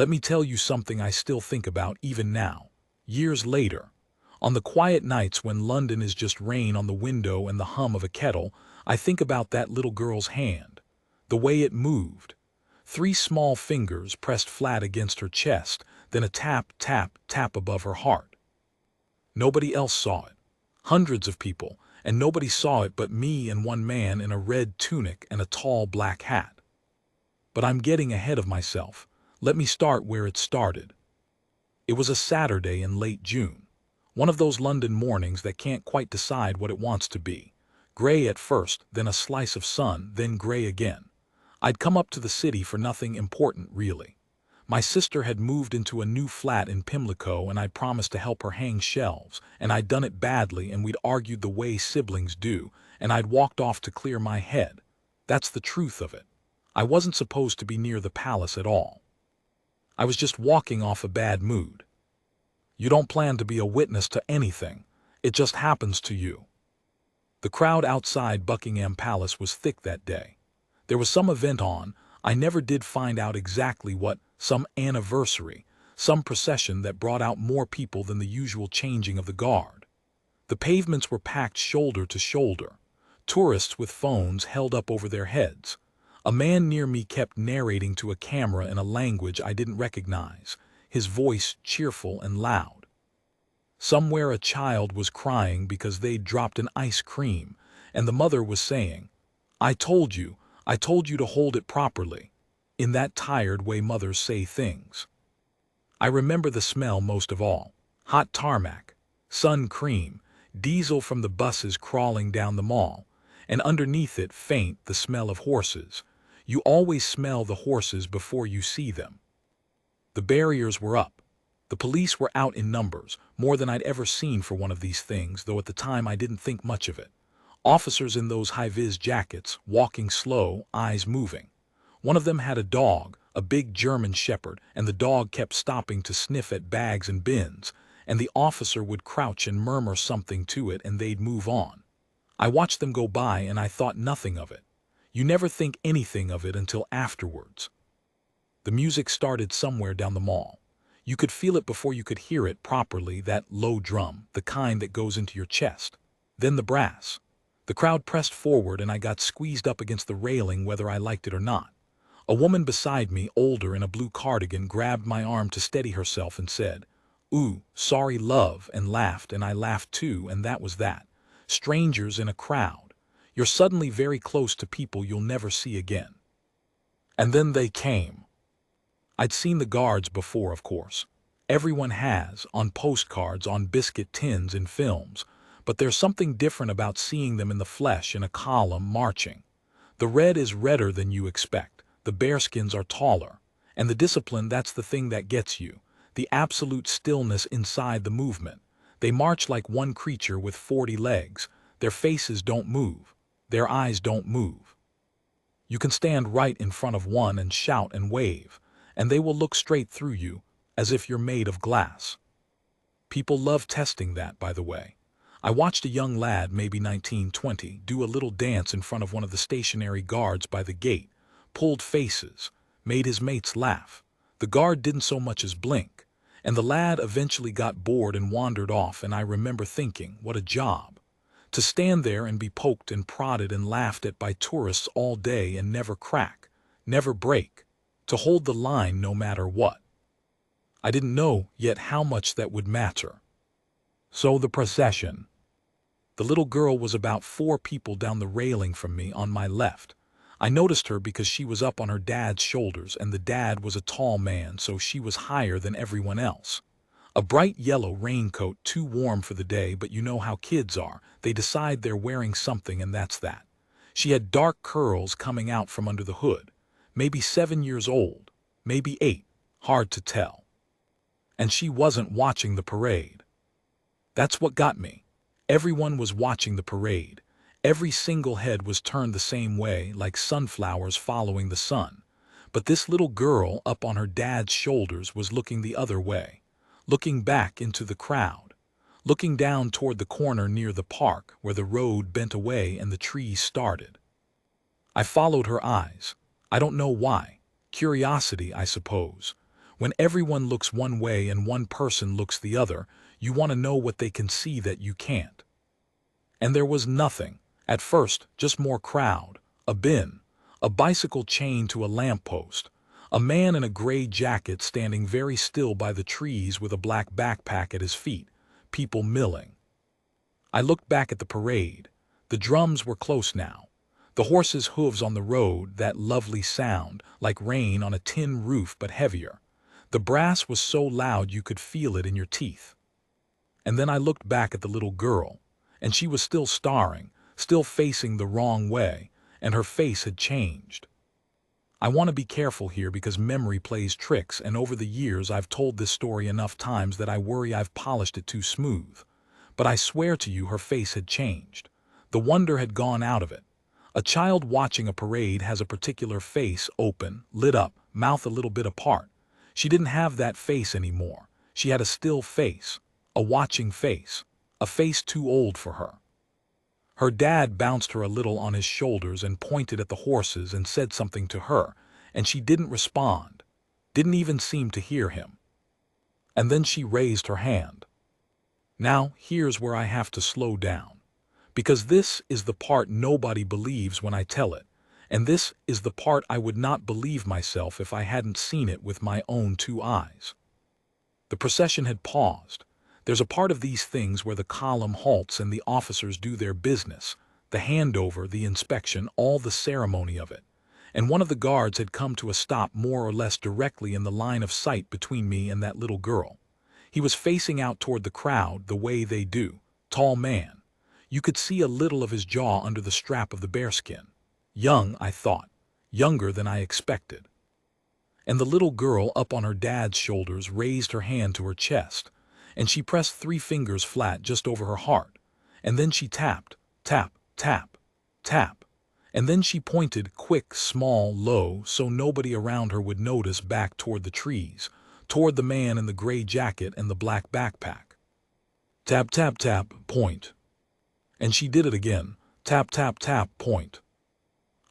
Let me tell you something I still think about even now, years later. On the quiet nights when London is just rain on the window and the hum of a kettle, I think about that little girl's hand. The way it moved. 3 small fingers pressed flat against her chest, then a tap, tap, tap above her heart. Nobody else saw it. Hundreds of people, and nobody saw it but me and one man in a red tunic and a tall black hat. But I'm getting ahead of myself. Let me start where it started. It was a Saturday in late June. One of those London mornings that can't quite decide what it wants to be. Gray at first, then a slice of sun, then gray again. I'd come up to the city for nothing important, really. My sister had moved into a new flat in Pimlico and I'd promised to help her hang shelves, and I'd done it badly and we'd argued the way siblings do, and I'd walked off to clear my head. That's the truth of it. I wasn't supposed to be near the palace at all. I was just walking off a bad mood. You don't plan to be a witness to anything. It just happens to you. The crowd outside Buckingham Palace was thick that day. There was some event on, I never did find out exactly what, some anniversary, some procession that brought out more people than the usual changing of the guard. The pavements were packed shoulder to shoulder. Tourists with phones held up over their heads. A man near me kept narrating to a camera in a language I didn't recognize, his voice cheerful and loud. Somewhere a child was crying because they'd dropped an ice cream, and the mother was saying, I told you to hold it properly," in that tired way mothers say things. I remember the smell most of all. Hot tarmac, sun cream, diesel from the buses crawling down the mall, and underneath it faint the smell of horses. You always smell the horses before you see them. The barriers were up. The police were out in numbers, more than I'd ever seen for one of these things, though at the time I didn't think much of it. Officers in those high-vis jackets, walking slow, eyes moving. One of them had a dog, a big German shepherd, and the dog kept stopping to sniff at bags and bins, and the officer would crouch and murmur something to it and they'd move on. I watched them go by and I thought nothing of it. You never think anything of it until afterwards. The music started somewhere down the mall. You could feel it before you could hear it properly, that low drum, the kind that goes into your chest. Then the brass. The crowd pressed forward and I got squeezed up against the railing whether I liked it or not. A woman beside me, older in a blue cardigan, grabbed my arm to steady herself and said, "Ooh, sorry love," and laughed, and I laughed too, and that was that. Strangers in a crowd. You're suddenly very close to people you'll never see again. And then they came. I'd seen the guards before, of course. Everyone has, on postcards, on biscuit tins, in films. But there's something different about seeing them in the flesh in a column marching. The red is redder than you expect. The bearskins are taller. And the discipline, that's the thing that gets you. The absolute stillness inside the movement. They march like one creature with 40 legs. Their faces don't move. Their eyes don't move. You can stand right in front of one and shout and wave, and they will look straight through you, as if you're made of glass. People love testing that, by the way. I watched a young lad, maybe 19, 20, do a little dance in front of one of the stationary guards by the gate, pulled faces, made his mates laugh. The guard didn't so much as blink, and the lad eventually got bored and wandered off, and I remember thinking, what a job. To stand there and be poked and prodded and laughed at by tourists all day and never crack, never break. To hold the line no matter what. I didn't know yet how much that would matter. So the procession. The little girl was about 4 people down the railing from me on my left. I noticed her because she was up on her dad's shoulders, and the dad was a tall man, so she was higher than everyone else. A bright yellow raincoat, too warm for the day, but you know how kids are. They decide they're wearing something and that's that. She had dark curls coming out from under the hood. Maybe 7 years old, maybe 8, hard to tell. And she wasn't watching the parade. That's what got me. Everyone was watching the parade. Every single head was turned the same way, like sunflowers following the sun. But this little girl up on her dad's shoulders was looking the other way, looking back into the crowd, looking down toward the corner near the park where the road bent away and the trees started. I followed her eyes. I don't know why. Curiosity, I suppose. When everyone looks one way and one person looks the other, you want to know what they can see that you can't. And there was nothing. At first, just more crowd, a bin, a bicycle chained to a lamppost, a man in a gray jacket standing very still by the trees with a black backpack at his feet, people milling. I looked back at the parade. The drums were close now. The horses' hooves on the road, that lovely sound, like rain on a tin roof but heavier. The brass was so loud you could feel it in your teeth. And then I looked back at the little girl, and she was still staring, still facing the wrong way, and her face had changed. I want to be careful here because memory plays tricks, and over the years I've told this story enough times that I worry I've polished it too smooth. But I swear to you her face had changed. The wonder had gone out of it. A child watching a parade has a particular face, open, lit up, mouth a little bit apart. She didn't have that face anymore. She had a still face, a watching face, a face too old for her. Her dad bounced her a little on his shoulders and pointed at the horses and said something to her, and she didn't respond, didn't even seem to hear him. And then she raised her hand. Now, here's where I have to slow down, because this is the part nobody believes when I tell it, and this is the part I would not believe myself if I hadn't seen it with my own two eyes. The procession had paused. There's a part of these things where the column halts and the officers do their business, the handover, the inspection, all the ceremony of it. And one of the guards had come to a stop more or less directly in the line of sight between me and that little girl. He was facing out toward the crowd the way they do, tall man. You could see a little of his jaw under the strap of the bearskin. Young, I thought, younger than I expected. And the little girl up on her dad's shoulders raised her hand to her chest, and she pressed 3 fingers flat just over her heart, and then she tapped, tap, tap, tap, and then she pointed quick, small, low, so nobody around her would notice, back toward the trees, toward the man in the gray jacket and the black backpack. Tap, tap, tap, point. And she did it again, tap, tap, tap, point.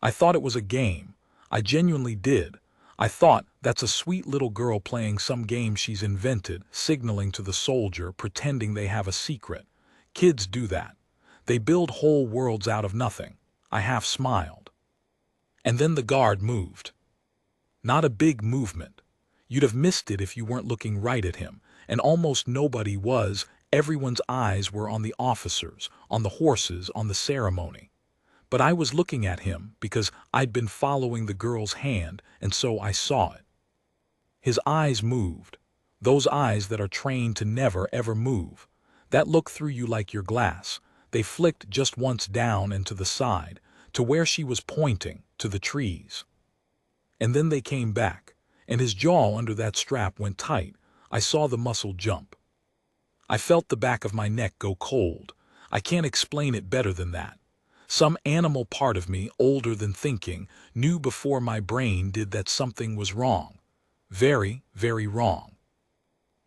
I thought it was a game. I genuinely did. I thought, that's a sweet little girl playing some game she's invented, signaling to the soldier, pretending they have a secret. Kids do that. They build whole worlds out of nothing. I half smiled. And then the guard moved. Not a big movement. You'd have missed it if you weren't looking right at him, and almost nobody was. Everyone's eyes were on the officers, on the horses, on the ceremony. But I was looking at him because I'd been following the girl's hand, and so I saw it. His eyes moved, those eyes that are trained to never ever move, that look through you like your glass. They flicked just once down and to the side, to where she was pointing, to the trees. And then they came back, and his jaw under that strap went tight. I saw the muscle jump. I felt the back of my neck go cold. I can't explain it better than that. Some animal part of me, older than thinking, knew before my brain did that something was wrong. Very, very wrong.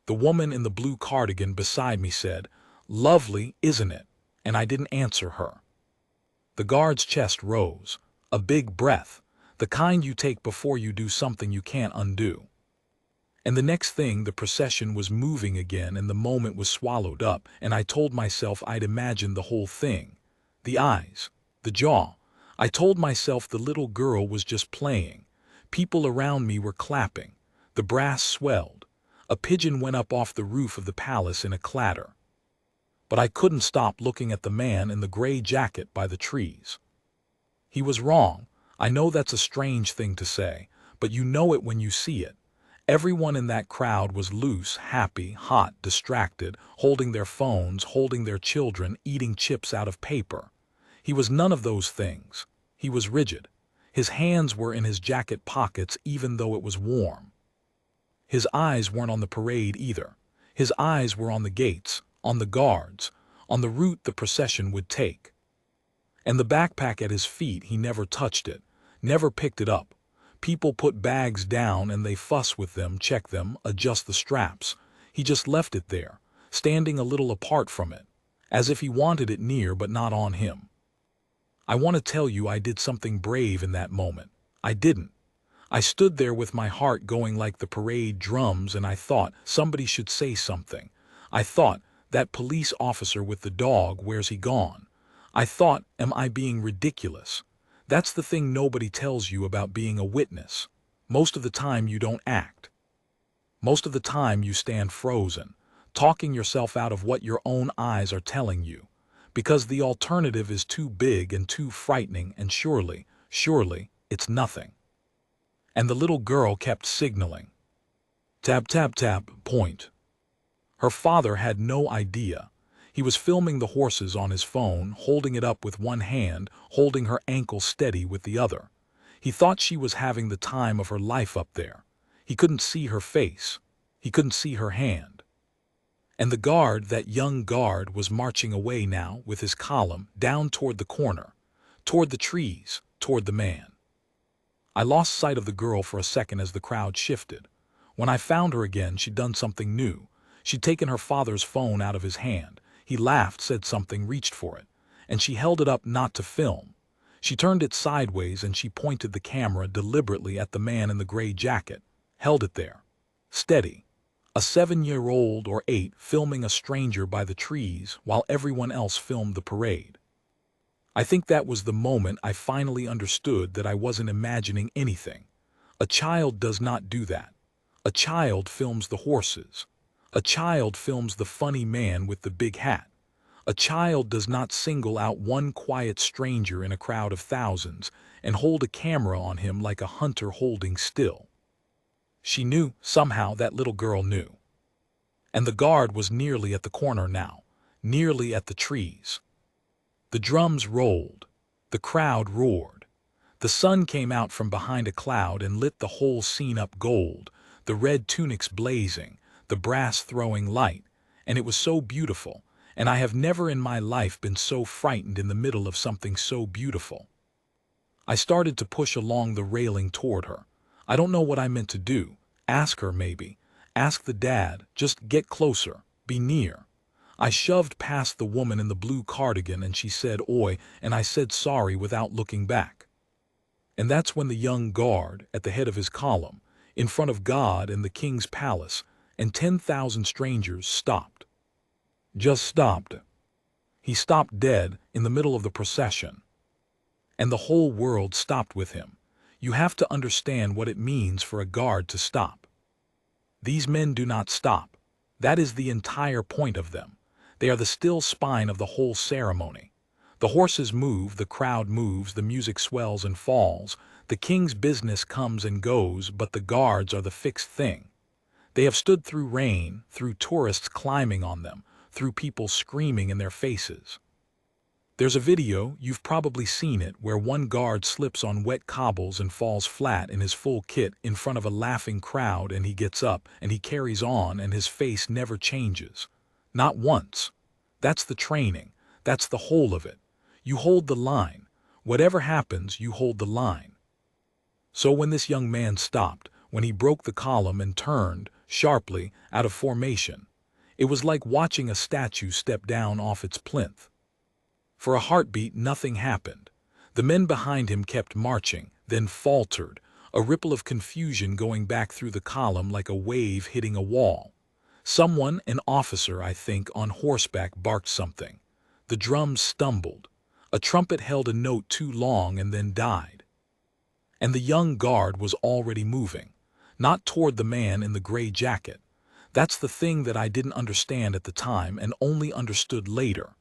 The woman in the blue cardigan beside me said, "Lovely, isn't it?" And I didn't answer her. The guard's chest rose, a big breath, the kind you take before you do something you can't undo. And the next thing, the procession was moving again and the moment was swallowed up, and I told myself I'd imagined the whole thing. The eyes, the jaw. I told myself the little girl was just playing. People around me were clapping. The brass swelled. A pigeon went up off the roof of the palace in a clatter. But I couldn't stop looking at the man in the gray jacket by the trees. He was wrong. I know that's a strange thing to say, but you know it when you see it. Everyone in that crowd was loose, happy, hot, distracted, holding their phones, holding their children, eating chips out of paper. He was none of those things. He was rigid. His hands were in his jacket pockets even though it was warm. His eyes weren't on the parade either. His eyes were on the gates, on the guards, on the route the procession would take. And the backpack at his feet, he never touched it, never picked it up. People put bags down and they fuss with them, check them, adjust the straps. He just left it there, standing a little apart from it, as if he wanted it near but not on him. I want to tell you I did something brave in that moment. I didn't. I stood there with my heart going like the parade drums, and I thought somebody should say something. I thought, that police officer with the dog, where's he gone? I thought, am I being ridiculous? That's the thing nobody tells you about being a witness. Most of the time you don't act. Most of the time you stand frozen, talking yourself out of what your own eyes are telling you. Because the alternative is too big and too frightening, and surely, it's nothing. And the little girl kept signaling. Tap, tap, tap, point. Her father had no idea. He was filming the horses on his phone, holding it up with one hand, holding her ankle steady with the other. He thought she was having the time of her life up there. He couldn't see her face. He couldn't see her hand. And the guard, that young guard, was marching away now with his column down toward the corner, toward the trees, toward the man. I lost sight of the girl for a second as the crowd shifted. When I found her again, she'd done something new. She'd taken her father's phone out of his hand. He laughed, said something, reached for it, and she held it up not to film. She turned it sideways and she pointed the camera deliberately at the man in the gray jacket, held it there, steady. A 7-year-old or 8 filming a stranger by the trees while everyone else filmed the parade. I think that was the moment I finally understood that I wasn't imagining anything. A child does not do that. A child films the horses. A child films the funny man with the big hat. A child does not single out one quiet stranger in a crowd of thousands and hold a camera on him like a hunter holding still. She knew, somehow that little girl knew. And the guard was nearly at the corner now, nearly at the trees. The drums rolled. The crowd roared. The sun came out from behind a cloud and lit the whole scene up gold, the red tunics blazing, the brass throwing light, and it was so beautiful, and I have never in my life been so frightened in the middle of something so beautiful. I started to push along the railing toward her. I don't know what I meant to do. Ask her, maybe. Ask the dad. Just get closer. Be near. I shoved past the woman in the blue cardigan and she said, "Oi," and I said sorry without looking back. And that's when the young guard, at the head of his column, in front of God and the king's palace, and 10,000 strangers, stopped. Just stopped. He stopped dead in the middle of the procession. And the whole world stopped with him. You have to understand what it means for a guard to stop. These men do not stop. That is the entire point of them. They are the still spine of the whole ceremony. The horses move, the crowd moves, the music swells and falls, the king's business comes and goes, but the guards are the fixed thing. They have stood through rain, through tourists climbing on them, through people screaming in their faces. There's a video, you've probably seen it, where one guard slips on wet cobbles and falls flat in his full kit in front of a laughing crowd, and he gets up and he carries on and his face never changes. Not once. That's the training. That's the whole of it. You hold the line. Whatever happens, you hold the line. So when this young man stopped, when he broke the column and turned, sharply, out of formation, it was like watching a statue step down off its plinth. For a heartbeat, nothing happened. The men behind him kept marching, then faltered, a ripple of confusion going back through the column like a wave hitting a wall. Someone, an officer, I think, on horseback, barked something. The drums stumbled. A trumpet held a note too long and then died. And the young guard was already moving, not toward the man in the gray jacket. That's the thing that I didn't understand at the time and only understood later.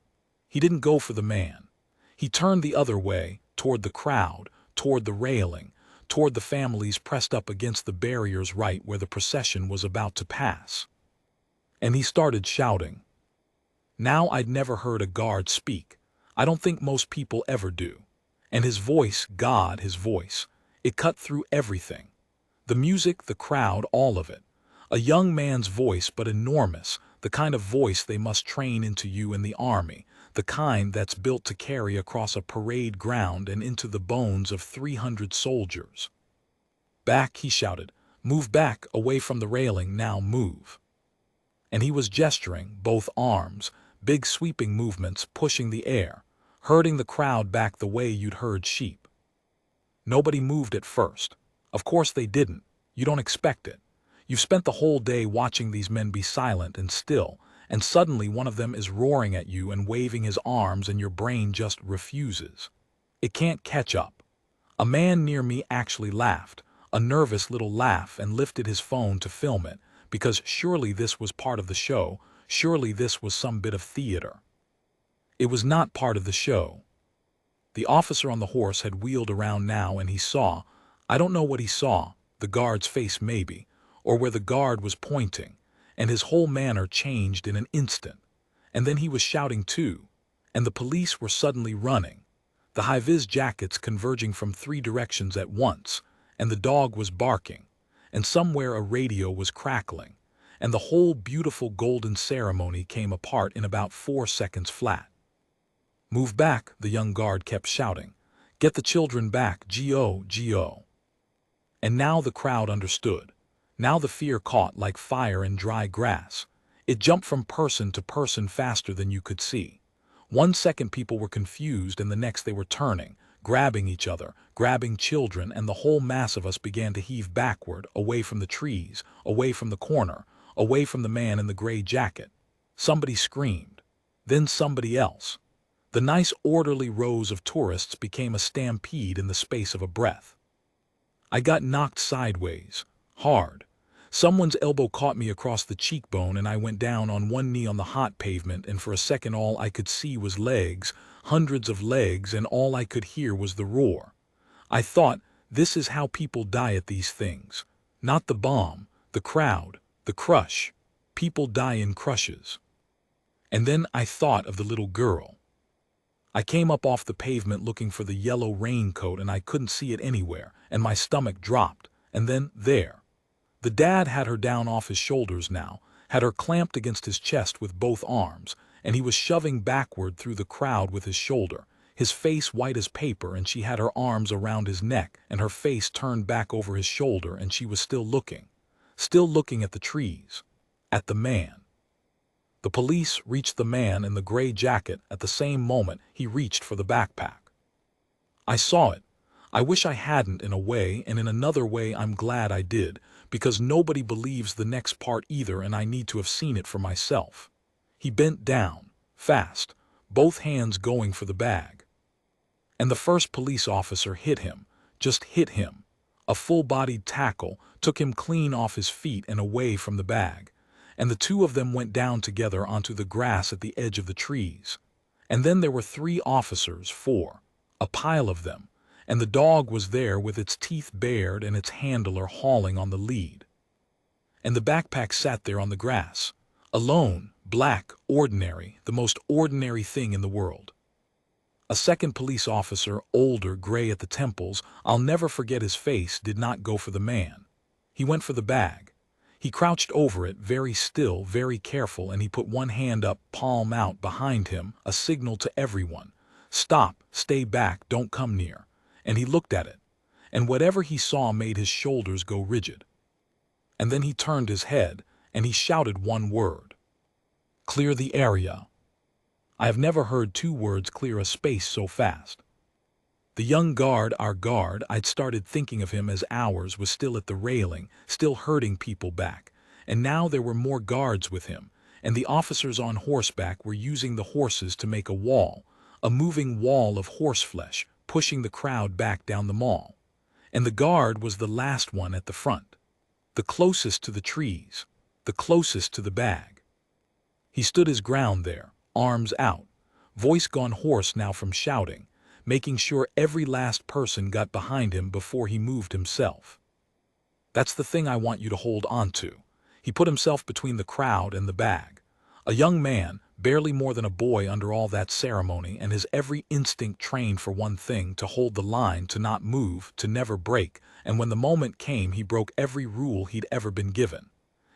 He didn't go for the man. He turned the other way, toward the crowd, toward the railing, toward the families pressed up against the barriers right where the procession was about to pass. And he started shouting. Now I'd never heard a guard speak. I don't think most people ever do. And his voice, God, his voice, it cut through everything. The music, the crowd, all of it. A young man's voice, but enormous, the kind of voice they must train into you in the army, the kind that's built to carry across a parade ground and into the bones of 300 soldiers. Back, he shouted. Move back, away from the railing, now move. And he was gesturing, both arms, big sweeping movements, pushing the air, herding the crowd back the way you'd herd sheep. Nobody moved at first. Of course they didn't. You don't expect it. You've spent the whole day watching these men be silent and still, and suddenly one of them is roaring at you and waving his arms and your brain just refuses. It can't catch up. A man near me actually laughed, a nervous little laugh, and lifted his phone to film it, because surely this was part of the show, surely this was some bit of theater. It was not part of the show. The officer on the horse had wheeled around now and he saw, I don't know what he saw, the guard's face maybe, or where the guard was pointing, and his whole manner changed in an instant. And then he was shouting too, and the police were suddenly running, the high-vis jackets converging from 3 directions at once, and the dog was barking, and somewhere a radio was crackling, and the whole beautiful golden ceremony came apart in about 4 seconds flat. "Move back," the young guard kept shouting. "Get the children back, G.O., G.O." And now the crowd understood. Now the fear caught like fire in dry grass. It jumped from person to person faster than you could see. 1 second people were confused and the next they were turning, grabbing each other, grabbing children, and the whole mass of us began to heave backward, away from the trees, away from the corner, away from the man in the gray jacket. Somebody screamed. Then somebody else. The nice orderly rows of tourists became a stampede in the space of a breath. I got knocked sideways, hard. Someone's elbow caught me across the cheekbone and I went down on one knee on the hot pavement, and for a second all I could see was legs, hundreds of legs, and all I could hear was the roar. I thought, this is how people die at these things. Not the bomb, the crowd, the crush. People die in crushes. And then I thought of the little girl. I came up off the pavement looking for the yellow raincoat and I couldn't see it anywhere, and my stomach dropped, and then there. The dad had her down off his shoulders now, had her clamped against his chest with both arms, and he was shoving backward through the crowd with his shoulder, his face white as paper, and she had her arms around his neck and her face turned back over his shoulder, and she was still looking at the trees, at the man. The police reached the man in the gray jacket at the same moment he reached for the backpack. I saw it. I wish I hadn't in a way, and in another way I'm glad I did, because nobody believes the next part either, and I need to have seen it for myself. He bent down, fast, both hands going for the bag. And the first police officer hit him, just hit him. A full-bodied tackle took him clean off his feet and away from the bag. And the 2 of them went down together onto the grass at the edge of the trees. And then there were 3 officers, 4, a pile of them, and the dog was there with its teeth bared and its handler hauling on the lead. And the backpack sat there on the grass, alone, black, ordinary, the most ordinary thing in the world. A second police officer, older, gray at the temples, I'll never forget his face, did not go for the man. He went for the bag. He crouched over it, very still, very careful, and he put one hand up, palm out, behind him, a signal to everyone. Stop, stay back, don't come near. And he looked at it, and whatever he saw made his shoulders go rigid. And then he turned his head, and he shouted one word. Clear the area. I have never heard 2 words clear a space so fast. The young guard, our guard, I'd started thinking of him as ours, was still at the railing, still herding people back, and now there were more guards with him, and the officers on horseback were using the horses to make a wall, a moving wall of horseflesh, pushing the crowd back down the mall. And the guard was the last one at the front, the closest to the trees, the closest to the bag. He stood his ground there, arms out, voice gone hoarse now from shouting, making sure every last person got behind him before he moved himself. That's the thing I want you to hold on to. He put himself between the crowd and the bag. A young man, barely more than a boy under all that ceremony, and his every instinct trained for one thing, to hold the line, to not move, to never break, and when the moment came he broke every rule he'd ever been given.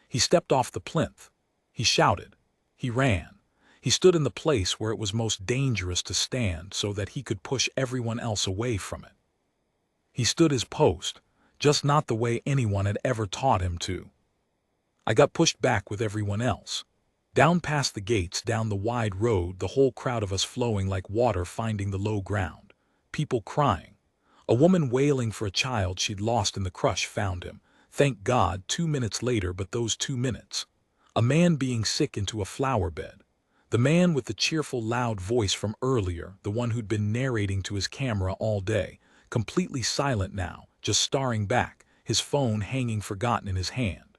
He stepped off the plinth. He shouted. He ran. He stood in the place where it was most dangerous to stand so that he could push everyone else away from it. He stood his post, just not the way anyone had ever taught him to. I got pushed back with everyone else. Down past the gates, down the wide road, the whole crowd of us flowing like water finding the low ground. People crying. A woman wailing for a child she'd lost in the crush found him. Thank God, 2 minutes later, but those 2 minutes. A man being sick into a flower bed. The man with the cheerful, loud voice from earlier, the one who'd been narrating to his camera all day, completely silent now, just staring back, his phone hanging forgotten in his hand.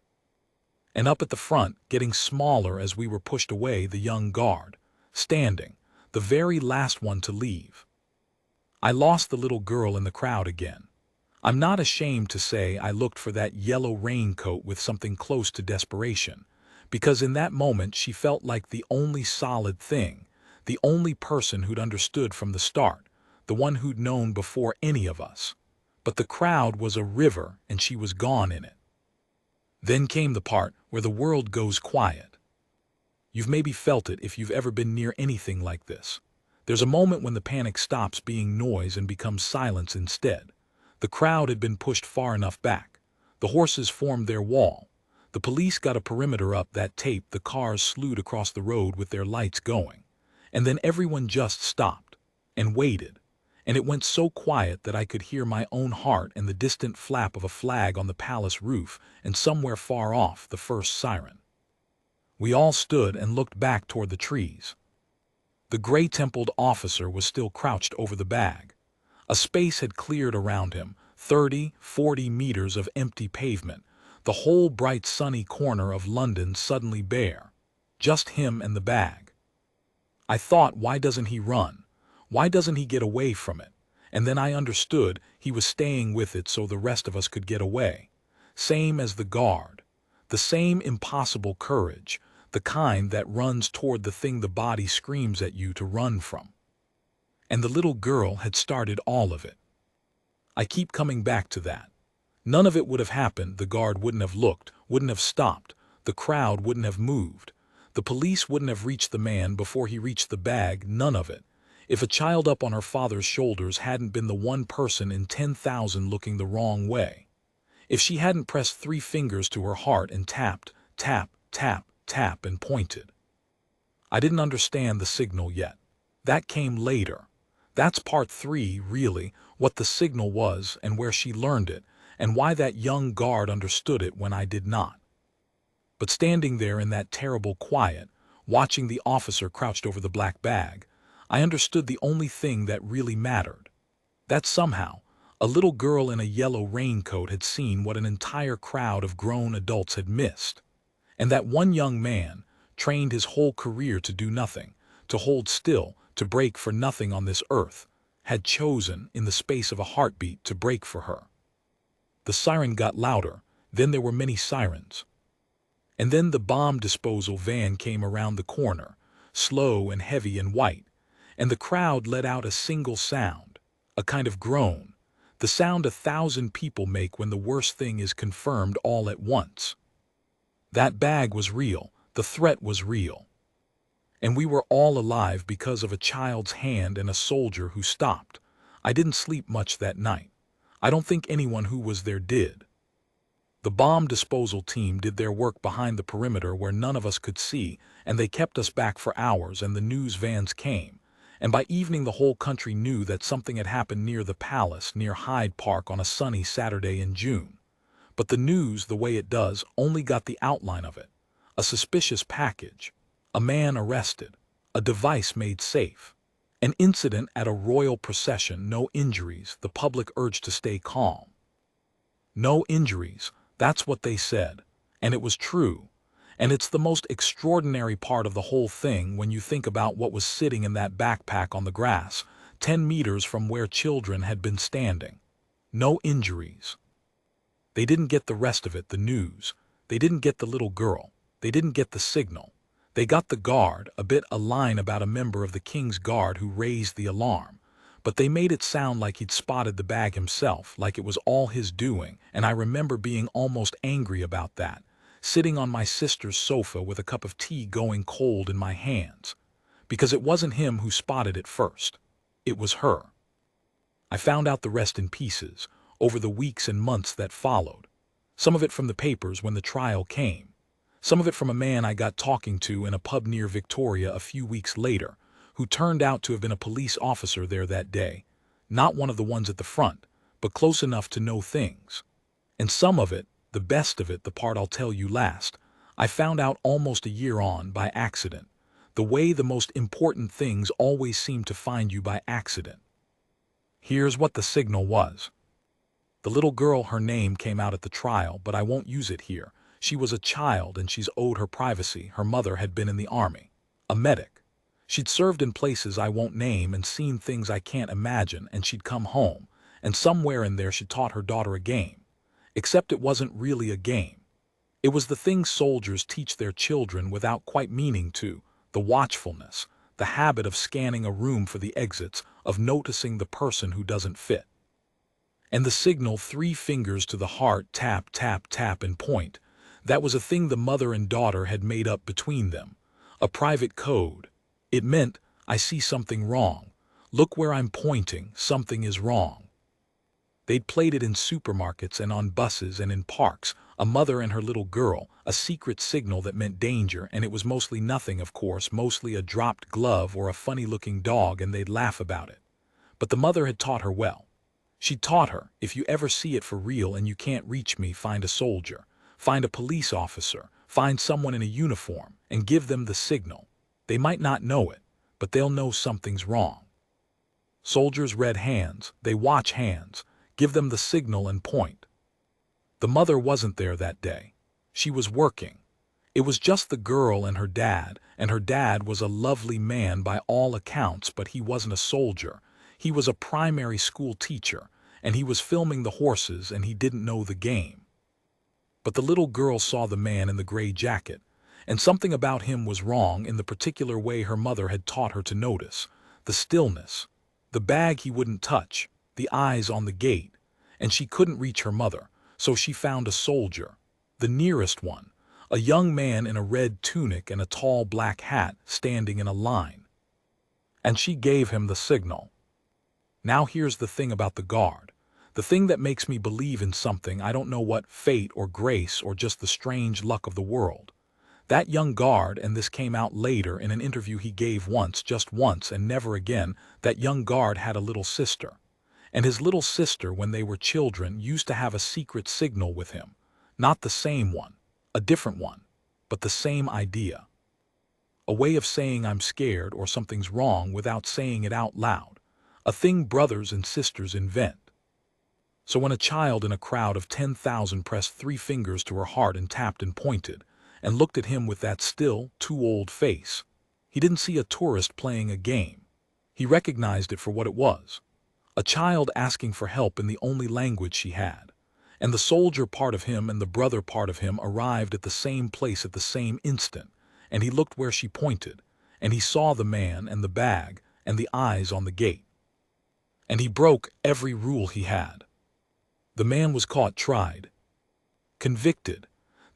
And up at the front, getting smaller as we were pushed away, the young guard, standing, the very last one to leave. I lost the little girl in the crowd again. I'm not ashamed to say I looked for that yellow raincoat with something close to desperation, because in that moment she felt like the only solid thing, the only person who'd understood from the start, the one who'd known before any of us. But the crowd was a river and she was gone in it. Then came the part where the world goes quiet. You've maybe felt it if you've ever been near anything like this. There's a moment when the panic stops being noise and becomes silence instead. The crowd had been pushed far enough back. The horses formed their wall. The police got a perimeter up that taped. The cars slewed across the road with their lights going. And then everyone just stopped and waited. And it went so quiet that I could hear my own heart and the distant flap of a flag on the palace roof, and somewhere far off, the first siren. We all stood and looked back toward the trees. The gray-templed officer was still crouched over the bag. A space had cleared around him, 30, 40 meters of empty pavement, the whole bright sunny corner of London suddenly bare. Just him and the bag. I thought, why doesn't he run? Why doesn't he get away from it? And then I understood he was staying with it so the rest of us could get away. Same as the guard. The same impossible courage, the kind that runs toward the thing the body screams at you to run from. And the little girl had started all of it. I keep coming back to that. None of it would have happened. The guard wouldn't have looked, wouldn't have stopped. The crowd wouldn't have moved. The police wouldn't have reached the man before he reached the bag. None of it. If a child up on her father's shoulders hadn't been the one person in 10,000 looking the wrong way. If she hadn't pressed 3 fingers to her heart and tapped, tap, tap, tap, and pointed. I didn't understand the signal yet. That came later. That's part 3, really, what the signal was and where she learned it, and why that young guard understood it when I did not. But standing there in that terrible quiet, watching the officer crouched over the black bag, I understood the only thing that really mattered. That somehow, a little girl in a yellow raincoat had seen what an entire crowd of grown adults had missed. And that one young man, trained his whole career to do nothing, to hold still, to break for nothing on this earth, had chosen, in the space of a heartbeat, to break for her. The siren got louder, then there were many sirens. And then the bomb disposal van came around the corner, slow and heavy and white, and the crowd let out a single sound, a kind of groan, the sound 1,000 people make when the worst thing is confirmed all at once. That bag was real, the threat was real. And we were all alive because of a child's hand and a soldier who stopped. I didn't sleep much that night. I don't think anyone who was there did. The bomb disposal team did their work behind the perimeter where none of us could see, and they kept us back for hours, and the news vans came. And by evening the whole country knew that something had happened near the palace, near Hyde Park, on a sunny Saturday in June. But the news, the way it does, only got the outline of it. A suspicious package. A man arrested. A device made safe. An incident at a royal procession. No injuries. The public urged to stay calm. No injuries. That's what they said. And it was true. And it's the most extraordinary part of the whole thing when you think about what was sitting in that backpack on the grass, 10 meters from where children had been standing. No injuries. They didn't get the rest of it, the news. They didn't get the little girl. They didn't get the signal. They got the guard, a line about a member of the King's Guard who raised the alarm. But they made it sound like he'd spotted the bag himself, like it was all his doing, and I remember being almost angry about that, sitting on my sister's sofa with a cup of tea going cold in my hands. Because it wasn't him who spotted it first. It was her. I found out the rest in pieces, over the weeks and months that followed. Some of it from the papers when the trial came. Some of it from a man I got talking to in a pub near Victoria a few weeks later, who turned out to have been a police officer there that day. Not one of the ones at the front, but close enough to know things. And some of it, the best of it, the part I'll tell you last, I found out almost a year on by accident. The way the most important things always seem to find you by accident. Here's what the signal was. The little girl, her name came out at the trial, but I won't use it here. She was a child and she's owed her privacy. Her mother had been in the army, a medic. She'd served in places I won't name and seen things I can't imagine, and she'd come home, and somewhere in there she taught her daughter a game. Except it wasn't really a game. It was the things soldiers teach their children without quite meaning to, the watchfulness, the habit of scanning a room for the exits, of noticing the person who doesn't fit. And the signal, 3 fingers to the heart, tap, tap, tap, and point, that was a thing the mother and daughter had made up between them, a private code. It meant, I see something wrong. Look where I'm pointing, something is wrong. They'd played it in supermarkets and on buses and in parks, a mother and her little girl, a secret signal that meant danger, and it was mostly nothing, of course, mostly a dropped glove or a funny-looking dog, and they'd laugh about it. But the mother had taught her well. She taught her, if you ever see it for real and you can't reach me, find a soldier, find a police officer, find someone in a uniform, and give them the signal. They might not know it, but they'll know something's wrong. Soldiers read hands, they watch hands, give them the signal and point. The mother wasn't there that day. She was working. It was just the girl and her dad was a lovely man by all accounts, but he wasn't a soldier. He was a primary school teacher, and he was filming the horses, and he didn't know the game. But the little girl saw the man in the gray jacket, and something about him was wrong in the particular way her mother had taught her to notice. The stillness, the bag he wouldn't touch, the eyes on the gate, and she couldn't reach her mother, so she found a soldier, the nearest one, a young man in a red tunic and a tall black hat standing in a line. And she gave him the signal. Now here's the thing about the guard, the thing that makes me believe in something, I don't know what, fate or grace or just the strange luck of the world. That young guard, and this came out later in an interview he gave once, just once and never again, that young guard had a little sister. And his little sister, when they were children, used to have a secret signal with him. Not the same one, a different one, but the same idea. A way of saying I'm scared or something's wrong without saying it out loud. A thing brothers and sisters invent. So when a child in a crowd of 10,000 pressed 3 fingers to her heart and tapped and pointed, and looked at him with that still, too old face, he didn't see a tourist playing a game. He recognized it for what it was. A child asking for help in the only language she had. And the soldier part of him and the brother part of him arrived at the same place at the same instant, and he looked where she pointed, and he saw the man and the bag and the eyes on the gate. And he broke every rule he had. The man was caught, tried, convicted.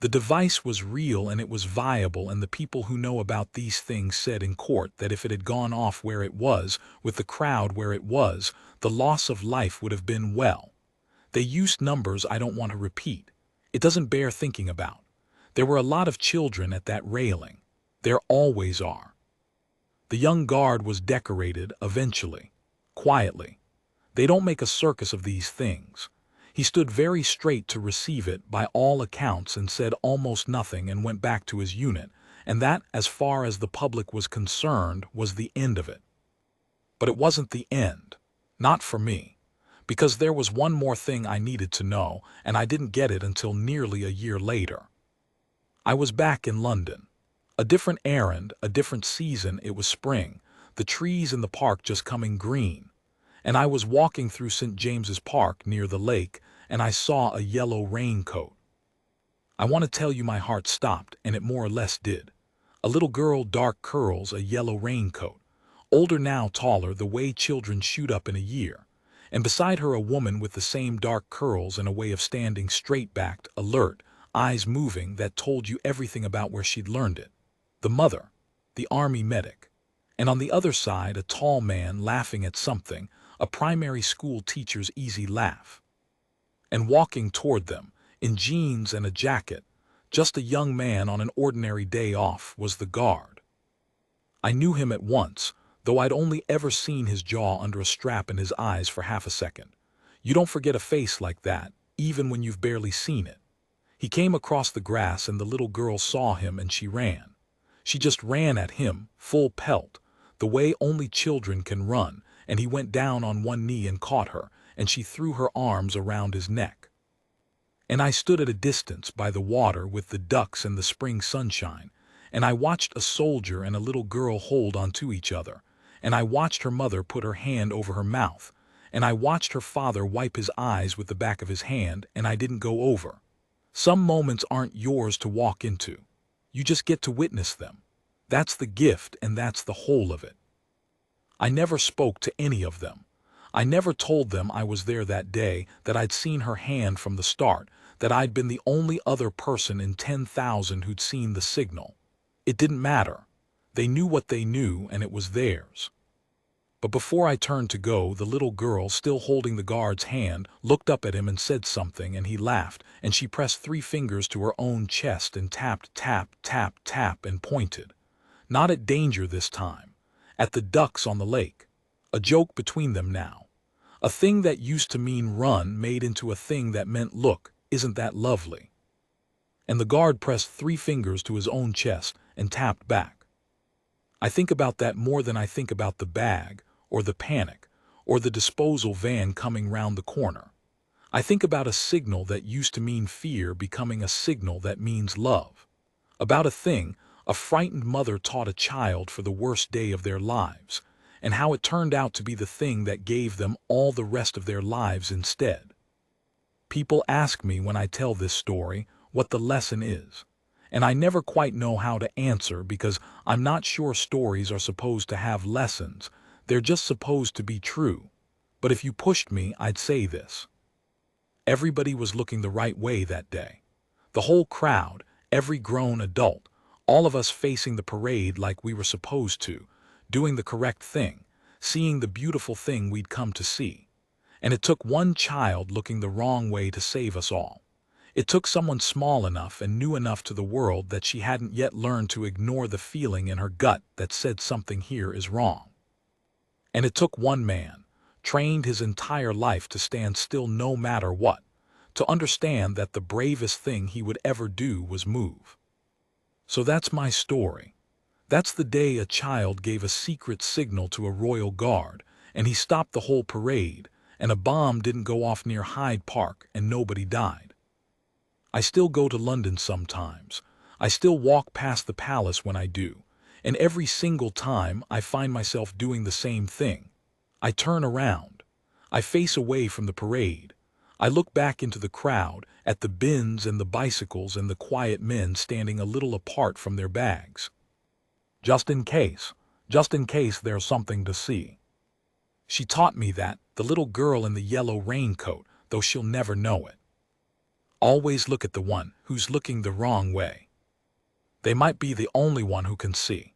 The device was real and it was viable, and the people who know about these things said in court that if it had gone off where it was, with the crowd where it was, the loss of life would have been, well, they used numbers I don't want to repeat. It doesn't bear thinking about. There were a lot of children at that railing. There always are. The young guard was decorated, eventually, quietly. They don't make a circus of these things. He stood very straight to receive it by all accounts and said almost nothing and went back to his unit, and that, as far as the public was concerned, was the end of it. But it wasn't the end. Not for me. Because there was one more thing I needed to know, and I didn't get it until nearly a year later. I was back in London. A different errand, a different season. It was spring, the trees in the park just coming green. And I was walking through St. James's Park near the lake, and I saw a yellow raincoat. I want to tell you my heart stopped, and it more or less did. A little girl, dark curls, a yellow raincoat. Older now, taller, the way children shoot up in a year. And beside her a woman with the same dark curls and a way of standing straight-backed, alert, eyes moving, that told you everything about where she'd learned it. The mother, the army medic. And on the other side a tall man laughing at something, a primary school teacher's easy laugh. And walking toward them, in jeans and a jacket, just a young man on an ordinary day off, was the guard. I knew him at once, though I'd only ever seen his jaw under a strap and his eyes for half a second. You don't forget a face like that, even when you've barely seen it. He came across the grass and the little girl saw him and she ran. She just ran at him, full pelt, the way only children can run, and he went down on one knee and caught her, and she threw her arms around his neck. And I stood at a distance by the water with the ducks and the spring sunshine, and I watched a soldier and a little girl hold onto each other, and I watched her mother put her hand over her mouth, and I watched her father wipe his eyes with the back of his hand, and I didn't go over. Some moments aren't yours to walk into. You just get to witness them. That's the gift, and that's the whole of it. I never spoke to any of them. I never told them I was there that day, that I'd seen her hand from the start, that I'd been the only other person in 10,000 who'd seen the signal. It didn't matter. They knew what they knew, and it was theirs. But before I turned to go, the little girl, still holding the guard's hand, looked up at him and said something, and he laughed, and she pressed 3 fingers to her own chest and tapped, tap, tap, tap, and pointed. Not at danger this time. At the ducks on the lake. A joke between them now. A thing that used to mean run made into a thing that meant look, isn't that lovely? And the guard pressed 3 fingers to his own chest and tapped back. I think about that more than I think about the bag, or the panic, or the disposal van coming round the corner. I think about a signal that used to mean fear becoming a signal that means love. About a thing a frightened mother taught a child for the worst day of their lives, and how it turned out to be the thing that gave them all the rest of their lives instead. People ask me when I tell this story what the lesson is, and I never quite know how to answer because I'm not sure stories are supposed to have lessons. They're just supposed to be true. But if you pushed me, I'd say this. Everybody was looking the right way that day. The whole crowd, every grown adult, all of us facing the parade like we were supposed to, doing the correct thing, seeing the beautiful thing we'd come to see. And it took one child looking the wrong way to save us all. It took someone small enough and new enough to the world that she hadn't yet learned to ignore the feeling in her gut that said something here is wrong. And it took one man, trained his entire life to stand still no matter what, to understand that the bravest thing he would ever do was move. So that's my story. That's the day a child gave a secret signal to a royal guard, and he stopped the whole parade, and a bomb didn't go off near Hyde Park, and nobody died. I still go to London sometimes. I still walk past the palace when I do, and every single time I find myself doing the same thing. I turn around. I face away from the parade. I look back into the crowd, at the bins and the bicycles and the quiet men standing a little apart from their bags. Just in case there's something to see. She taught me that, the little girl in the yellow raincoat, though she'll never know it. Always look at the one who's looking the wrong way. They might be the only one who can see.